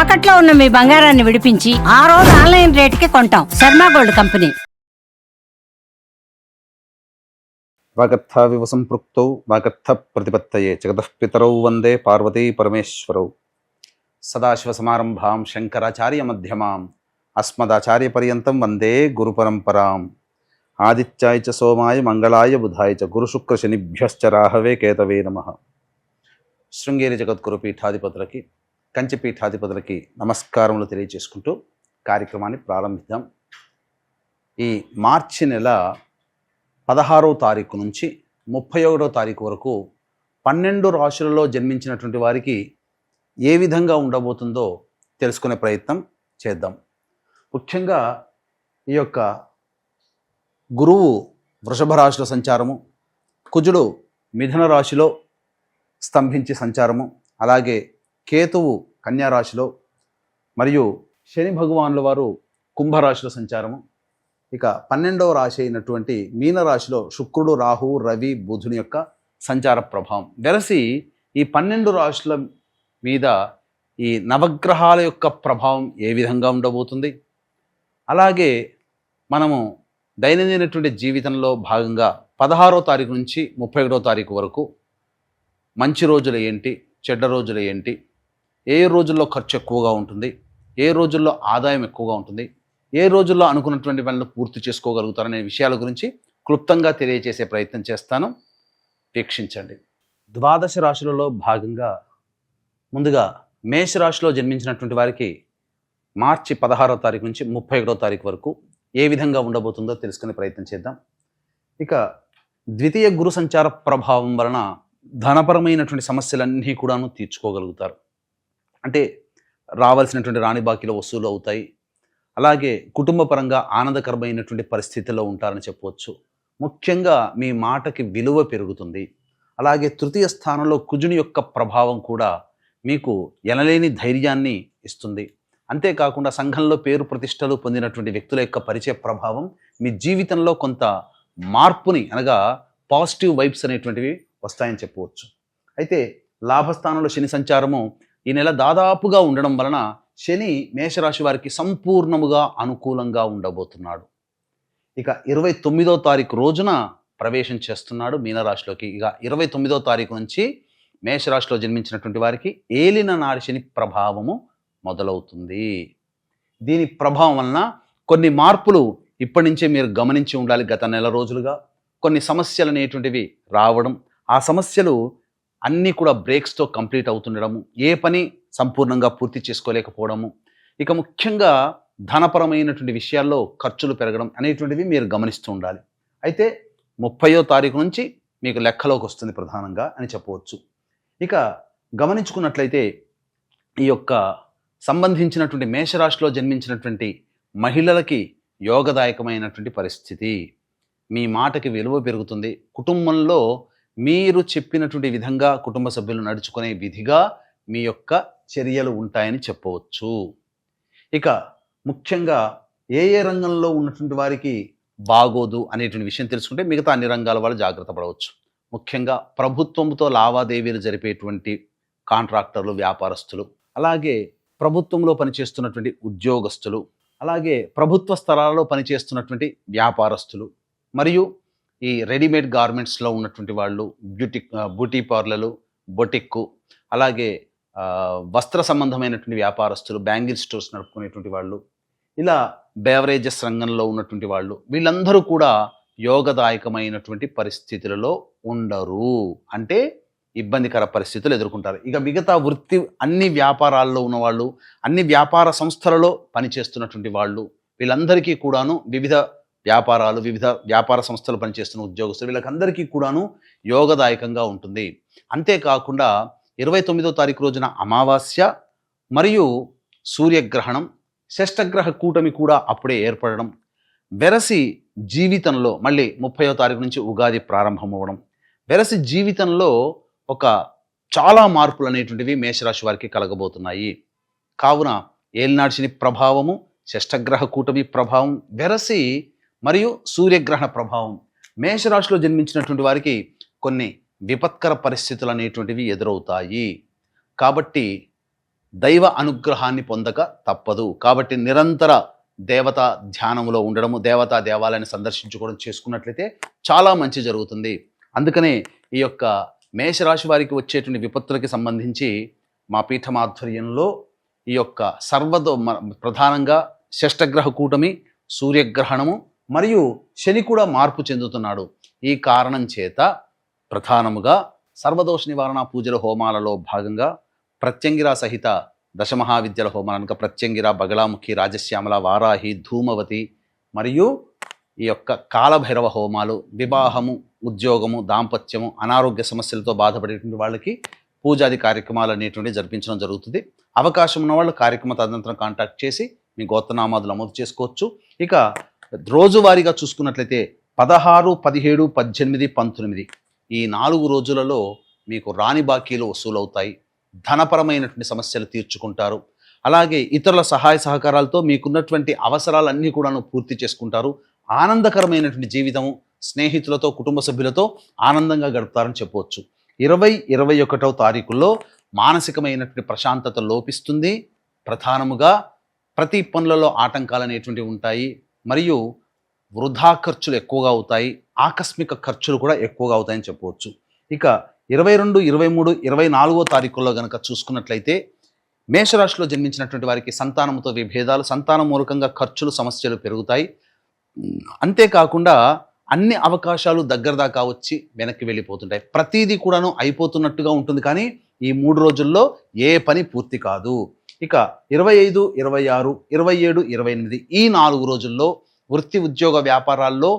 తాకట్లో ఉన్న మీ బంగారాన్ని విడిపించి ఆ రోజు ఆన్లైన్ రేటుకి కొంటాం. Sharma gold company. వాగర్థావివ సంపృక్తౌ వాగర్థ ప్రతిపత్తయే జగతః పితరౌ వందే పార్వతీ పరమేశ్వరౌ. సదాశివసమారంభాం శంకరాచార్య మధ్యమాం అస్మదాచార్య పర్యంతం వందే గురు పరంపరాం. ఆదిత్యాయ చ సోమాయ మంగళాయ బుధాయ చ గురుశుక్ర శనిభ్యశ్చ రాహవే కేతవే నమః. శృంగేరి జగద్గురు పీఠాధిపతులకి, కంచి పీఠాధిపతులకి నమస్కారములు తెలియజేసుకుంటూ కార్యక్రమాన్ని ప్రారంభిద్దాం. ఈ మార్చి నెల 16వ తారీఖు నుంచి 31వ తారీఖు వరకు 12 రాశులలో జన్మించినటువంటి వారికి ఏ విధంగా ఉండబోతుందో తెలుసుకునే ప్రయత్నం చేద్దాం. ముఖ్యంగా ఈ యొక్క గురువు వృషభ రాశిలో సంచారము, కుజుడు మిథున రాశిలో స్తంభించి సంచారము, అలాగే కేతువు కన్యా రాశిలో, మరియు శని భగవానుల వారు కుంభరాశిలో సంచారము. ఇక 12వ రాశి అయినటువంటి మీనరాశిలో శుక్రుడు, రాహువు, రవి, బుధుని యొక్క సంచార ప్రభావం వెరసి ఈ 12 రాశుల మీద ఈ నవగ్రహాల యొక్క ప్రభావం ఏ విధంగా ఉండబోతుంది, అలాగే మనము దైనందినటువంటి జీవితంలో భాగంగా 16వ తారీఖు నుంచి 31వ తారీఖు వరకు మంచి రోజులు ఏంటి, చెడ్డ రోజులు ఏంటి, ఏ రోజుల్లో ఖర్చు ఎక్కువగా ఉంటుంది, ఏ రోజుల్లో ఆదాయం ఎక్కువగా ఉంటుంది, ఏ రోజుల్లో అనుకున్నటువంటి పనులు పూర్తి చేసుకోగలుగుతారనే విషయాల గురించి క్లుప్తంగా తెలియజేసే ప్రయత్నం చేస్తాను. వీక్షించండి. ద్వాదశ రాశులలో భాగంగా ముందుగా మేషరాశిలో జన్మించినటువంటి వారికి మార్చి 16వ తారీఖు నుంచి 31వ తారీఖు వరకు ఏ విధంగా ఉండబోతుందో తెలుసుకునే ప్రయత్నం చేద్దాం. ఇక ద్వితీయ గురు సంచార ప్రభావం వలన ధనపరమైనటువంటి సమస్యలన్నీ కూడాను తీర్చుకోగలుగుతారు. అంటే రావాల్సినటువంటి రాణి బాకీలు వసూలు అవుతాయి. అలాగే కుటుంబ పరంగా ఆనందకరమైనటువంటి పరిస్థితుల్లో ఉంటారని చెప్పవచ్చు. ముఖ్యంగా మీ మాటకి విలువ పెరుగుతుంది. అలాగే తృతీయ స్థానంలో కుజుని యొక్క ప్రభావం కూడా మీకు ఎనలేని ధైర్యాన్ని ఇస్తుంది. అంతేకాకుండా సంఘంలో పేరు ప్రతిష్టలు పొందినటువంటి వ్యక్తుల యొక్క పరిచయ ప్రభావం మీ జీవితంలో కొంత మార్పుని, అనగా పాజిటివ్ వైబ్స్ అనేటువంటివి వస్తాయని చెప్పవచ్చు. అయితే లాభస్థానంలో శని సంచారము ఈ నెల దాదాపుగా ఉండడం వలన శని మేషరాశి వారికి సంపూర్ణముగా అనుకూలంగా ఉండబోతున్నాడు. ఇక 29వ తారీఖు రోజున ప్రవేశం చేస్తున్నాడు మీనరాశిలోకి. ఇక 29వ తారీఖు నుంచి మేషరాశిలో జన్మించినటువంటి వారికి ఏలిన నాడి శని ప్రభావము మొదలవుతుంది. దీని ప్రభావం వలన కొన్ని మార్పులు ఇప్పటి నుంచే మీరు గమనించి ఉండాలి. గత నెల రోజులుగా కొన్ని సమస్యలు అనేటువంటివి రావడం, ఆ సమస్యలు అన్నీ కూడా బ్రేక్స్తో కంప్లీట్ అవుతుండడము, ఏ పని సంపూర్ణంగా పూర్తి చేసుకోలేకపోవడము, ఇక ముఖ్యంగా ధనపరమైనటువంటి విషయాల్లో ఖర్చులు పెరగడం అనేటువంటివి మీరు గమనిస్తూ ఉండాలి. అయితే 30వ తారీఖు నుంచి మీకు లెక్కలోకి వస్తుంది ప్రధానంగా అని చెప్పవచ్చు. ఇక గమనించుకున్నట్లయితే ఈ యొక్క సంబంధించినటువంటి మేషరాశిలో జన్మించినటువంటి మహిళలకి యోగదాయకమైనటువంటి పరిస్థితి. మీ మాటకి విలువ పెరుగుతుంది. కుటుంబంలో మీరు చెప్పినటువంటి విధంగా కుటుంబ సభ్యులు నడుచుకునే విధిగా మీ యొక్క చర్యలు ఉంటాయని చెప్పవచ్చు. ఇక ముఖ్యంగా ఏ ఏ రంగంలో ఉన్నటువంటి వారికి బాగోదు అనేటువంటి విషయం తెలుసుకుంటే మిగతా అన్ని రంగాల వాళ్ళు జాగ్రత్త పడవచ్చు. ముఖ్యంగా ప్రభుత్వంతో లావాదేవీలు జరిపేటువంటి కాంట్రాక్టర్లు, వ్యాపారస్తులు, అలాగే ప్రభుత్వంలో పనిచేస్తున్నటువంటి ఉద్యోగస్తులు, అలాగే ప్రభుత్వ స్థలాలలో పనిచేస్తున్నటువంటి వ్యాపారస్తులు, మరియు ఈ రెడీమేడ్ గార్మెంట్స్లో ఉన్నటువంటి వాళ్ళు, బ్యూటీ పార్లర్లు, బొటిక్కు, అలాగే వస్త్ర సంబంధమైనటువంటి వ్యాపారస్తులు, బ్యాంగిల్ స్టోర్స్ నడుపుకునేటువంటి వాళ్ళు, ఇలా బేవరేజెస్ రంగంలో ఉన్నటువంటి వాళ్ళు, వీళ్ళందరూ కూడా యోగదాయకమైనటువంటి పరిస్థితులలో ఉండరు. అంటే ఇబ్బందికర పరిస్థితులు ఎదుర్కొంటారు. ఇక మిగతా వృత్తి, అన్ని వ్యాపారాల్లో ఉన్నవాళ్ళు, అన్ని వ్యాపార సంస్థలలో పనిచేస్తున్నటువంటి వాళ్ళు, వీళ్ళందరికీ కూడాను వివిధ వ్యాపారాలు, వివిధ వ్యాపార సంస్థలు పనిచేస్తున్న ఉద్యోగస్తులు, వీళ్ళకందరికీ కూడాను యోగదాయకంగా ఉంటుంది. అంతేకాకుండా 29వ తారీఖు రోజున అమావాస్య మరియు సూర్యగ్రహణం, షష్టగ్రహ కూటమి కూడా అప్పుడే ఏర్పడడం, వెరసి జీవితంలో మళ్ళీ 30వ తారీఖు నుంచి ఉగాది ప్రారంభం అవ్వడం, వెరసి జీవితంలో ఒక చాలా మార్పులు అనేటువంటివి మేషరాశి వారికి కలగబోతున్నాయి. కావున ఏలినాటి శని ప్రభావము, షష్టగ్రహ కూటమి ప్రభావం, వెరసి మరియు సూర్యగ్రహణ ప్రభావం మేషరాశిలో జన్మించినటువంటి వారికి కొన్ని విపత్కర పరిస్థితులు అనేటువంటివి ఎదురవుతాయి. కాబట్టి దైవ అనుగ్రహాన్ని పొందక తప్పదు. కాబట్టి నిరంతర దేవతా ధ్యానంలో ఉండడము, దేవతా దేవాలయాన్ని సందర్శించుకోవడం చేసుకున్నట్లయితే చాలా మంచి జరుగుతుంది. అందుకనే ఈ యొక్క మేషరాశి వారికి వచ్చేటువంటి విపత్తులకి సంబంధించి మా పీఠమాధ్వర్యంలో ఈ యొక్క ప్రధానంగా షష్టగ్రహ కూటమి, సూర్యగ్రహణము మరియు శని కూడా మార్పు చెందుతున్నాడు. ఈ కారణం చేత ప్రధానముగా సర్వదోష నివారణ పూజల హోమాలలో భాగంగా ప్రత్యంగిరా సహిత దశమహావిద్యల హోమాలను ప్రత్యంగిర, బగలాముఖి, రాజశ్యామల, వారాహి, ధూమవతి మరియు ఈ యొక్క కాలభైరవ హోమాలు వివాహము, ఉద్యోగము, దాంపత్యము, అనారోగ్య సమస్యలతో బాధపడేటువంటి వాళ్ళకి పూజాది కార్యక్రమాలు అనేటువంటివి జరిపించడం జరుగుతుంది. అవకాశం ఉన్న వాళ్ళు కార్యక్రమ తదనంతరం కాంటాక్ట్ చేసి మీ గోత్రనామాదులు నమోదు చేసుకోవచ్చు. ఇక రోజువారీగా చూసుకున్నట్లయితే 16, 17, 18, 19 ఈ 4 రోజులలో మీకు రాని బాకీలు వసూలవుతాయి. ధనపరమైనటువంటి సమస్యలు తీర్చుకుంటారు. అలాగే ఇతరుల సహాయ సహకారాలతో మీకున్నటువంటి అవసరాలన్నీ కూడాను పూర్తి చేసుకుంటారు. ఆనందకరమైనటువంటి జీవితము స్నేహితులతో, కుటుంబ సభ్యులతో ఆనందంగా గడుపుతారని చెప్పవచ్చు. 20, 21వ తారీఖుల్లో మానసికమైనటువంటి ప్రశాంతత లోపిస్తుంది. ప్రధానముగా ప్రతి పనులలో ఆటంకాలు అనేటువంటివి ఉంటాయి. మరియు వృధా ఖర్చులు ఎక్కువగా అవుతాయి. ఆకస్మిక ఖర్చులు కూడా ఎక్కువగా అవుతాయని చెప్పవచ్చు. ఇక 22, 23, 24వ తారీఖుల్లో కనుక చూసుకున్నట్లయితే మేషరాశిలో జన్మించినటువంటి వారికి సంతానంతో విభేదాలు, సంతానం మూలకంగా ఖర్చులు, సమస్యలు పెరుగుతాయి. అంతేకాకుండా అన్ని అవకాశాలు దగ్గర దాకా వచ్చి వెనక్కి వెళ్ళిపోతుంటాయి. ప్రతిదీ కూడాను అయిపోతున్నట్టుగా ఉంటుంది, కానీ ఈ 3 రోజుల్లో ఏ పని పూర్తి కాదు. ఇక 25, 26, 27, 28 ఈ 4 రోజుల్లో వృత్తి, ఉద్యోగ, వ్యాపారాల్లో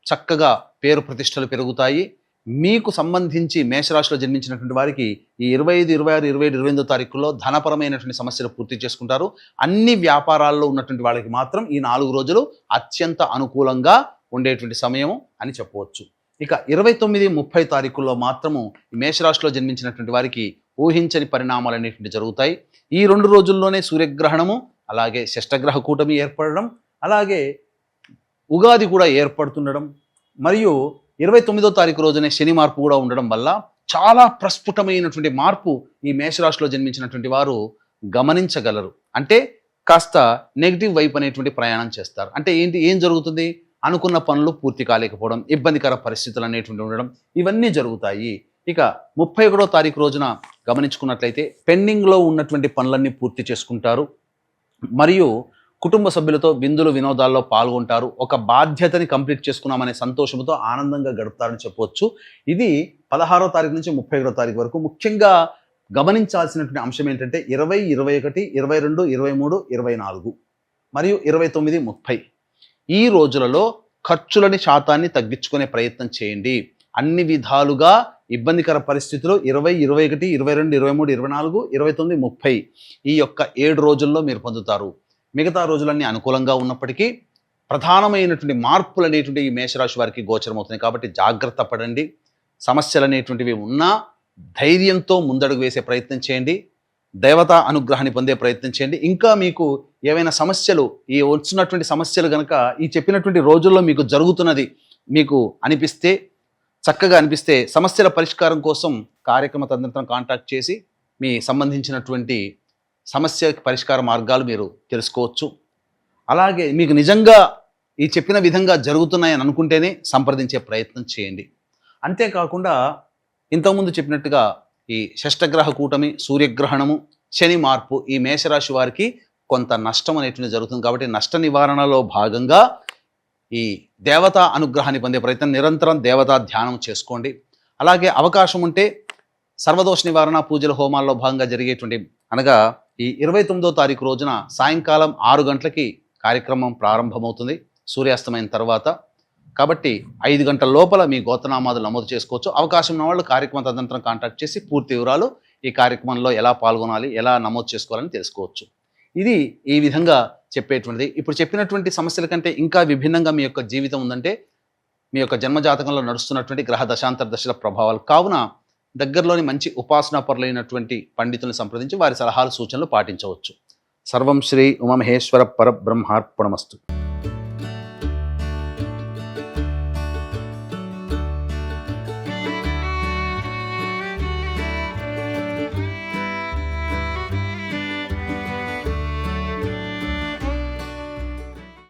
చక్కగా పేరు ప్రతిష్టలు పెరుగుతాయి. మీకు సంబంధించి మేషరాశిలో జన్మించినటువంటి వారికి ఈ 25, 26, 27, 28వ తారీఖుల్లో ధనపరమైనటువంటి సమస్యలు పూర్తి చేసుకుంటారు. అన్ని వ్యాపారాల్లో ఉన్నటువంటి వాళ్ళకి మాత్రం ఈ 4 రోజులు అత్యంత అనుకూలంగా ఉండేటువంటి సమయం అని చెప్పవచ్చు. ఇక 29, 30 తారీఖుల్లో మాత్రము మేషరాశిలో జన్మించినటువంటి వారికి ఊహించని పరిణామాలు అనేటువంటి జరుగుతాయి. ఈ 2 రోజుల్లోనే సూర్యగ్రహణము, అలాగే షష్టగ్రహ కూటమి ఏర్పడడం, అలాగే ఉగాది కూడా ఏర్పడుతుండడం, మరియు 29వ తారీఖు రోజునే శని మార్పు కూడా ఉండడం వల్ల చాలా ప్రస్ఫుటమైనటువంటి మార్పు ఈ మేషరాశిలో జన్మించినటువంటి వారు గమనించగలరు. అంటే కాస్త నెగిటివ్ వైపు అనేటువంటి ప్రయాణం చేస్తారు. అంటే ఏం జరుగుతుంది? అనుకున్న పనులు పూర్తి కాలేకపోవడం, ఇబ్బందికర పరిస్థితులు అనేటువంటి ఉండడం, ఇవన్నీ జరుగుతాయి. ఇక 31వ తారీఖు రోజున గమనించుకున్నట్లయితే పెండింగ్లో ఉన్నటువంటి పనులన్నీ పూర్తి చేసుకుంటారు. మరియు కుటుంబ సభ్యులతో విందులు, వినోదాల్లో పాల్గొంటారు. ఒక బాధ్యతని కంప్లీట్ చేసుకున్నామనే సంతోషంతో ఆనందంగా గడుపుతారని చెప్పవచ్చు. ఇది 16వ తారీఖు నుంచి 31వ తారీఖు వరకు. ముఖ్యంగా గమనించాల్సినటువంటి అంశం ఏంటంటే 20, 21, 22, 23, 24 మరియు 29, 30 ఈ రోజులలో ఖర్చులని శాతాన్ని తగ్గించుకునే ప్రయత్నం చేయండి. అన్ని విధాలుగా ఇబ్బందికర పరిస్థితుల్లో 20, 21, 22, 23, 24, 29, 30 ఈ యొక్క 7 రోజుల్లో మీరు పొందుతారు. మిగతా రోజులన్నీ అనుకూలంగా ఉన్నప్పటికీ ప్రధానమైనటువంటి మార్పులు అనేటువంటి ఈ మేషరాశి వారికి గోచరమవుతున్నాయి. కాబట్టి జాగ్రత్త పడండి. సమస్యలు అనేటువంటివి ఉన్నా ధైర్యంతో ముందడుగు వేసే ప్రయత్నం చేయండి. దేవతా అనుగ్రహాన్ని పొందే ప్రయత్నం చేయండి. ఇంకా మీకు ఏవైనా సమస్యలు, ఈ వచ్చినటువంటి సమస్యలు కనుక ఈ చెప్పినటువంటి రోజుల్లో మీకు జరుగుతున్నది మీకు అనిపిస్తే, చక్కగా అనిపిస్తే సమస్యల పరిష్కారం కోసం కార్యక్రమ తదనంతరం కాంటాక్ట్ చేసి మీ సంబంధించినటువంటి సమస్య పరిష్కార మార్గాలు మీరు తెలుసుకోవచ్చు. అలాగే మీకు నిజంగా ఈ చెప్పిన విధంగా జరుగుతున్నాయని అనుకుంటేనే సంప్రదించే ప్రయత్నం చేయండి. అంతేకాకుండా ఇంతకుముందు చెప్పినట్టుగా ఈ షష్టగ్రహ కూటమి, సూర్యగ్రహణము, శని మార్పు ఈ మేషరాశి వారికి కొంత నష్టం అనేటువంటి జరుగుతుంది. కాబట్టి నష్ట నివారణలో భాగంగా ఈ దేవతా అనుగ్రహాన్ని పొందే ప్రయత్నం, నిరంతరం దేవతా ధ్యానం చేసుకోండి. అలాగే అవకాశం ఉంటే సర్వదోష నివారణ పూజల హోమాల్లో భాగంగా జరిగేటువంటి అనగా ఈ 29వ తారీఖు రోజున సాయంకాలం 6 గంటలకి కార్యక్రమం ప్రారంభమవుతుంది సూర్యాస్తమైన తర్వాత. కాబట్టి 5 గంటల లోపల మీ గోత్రనామాదులు నమోదు చేసుకోవచ్చు. అవకాశం ఉన్న వాళ్ళు కార్యక్రమం తదనంతరం కాంటాక్ట్ చేసి పూర్తి వివరాలు ఈ కార్యక్రమంలో ఎలా పాల్గొనాలి, ఎలా నమోదు చేసుకోవాలని తెలుసుకోవచ్చు. ఇది ఈ విధంగా చెప్పేటువంటిది. ఇప్పుడు చెప్పినటువంటి సమస్యల కంటే ఇంకా విభిన్నంగా మీ యొక్క జీవితం ఉందంటే మీ యొక్క జన్మజాతకంలో నడుస్తున్నటువంటి గ్రహ దశాంతర దశల ప్రభావాలు. కావున దగ్గరలోని మంచి ఉపాసనాపరులైనటువంటి పండితులను సంప్రదించి వారి సలహాలు, సూచనలు పాటించవచ్చు. సర్వం శ్రీ ఉమామహేశ్వర పరబ్రహ్మార్పణమస్తు.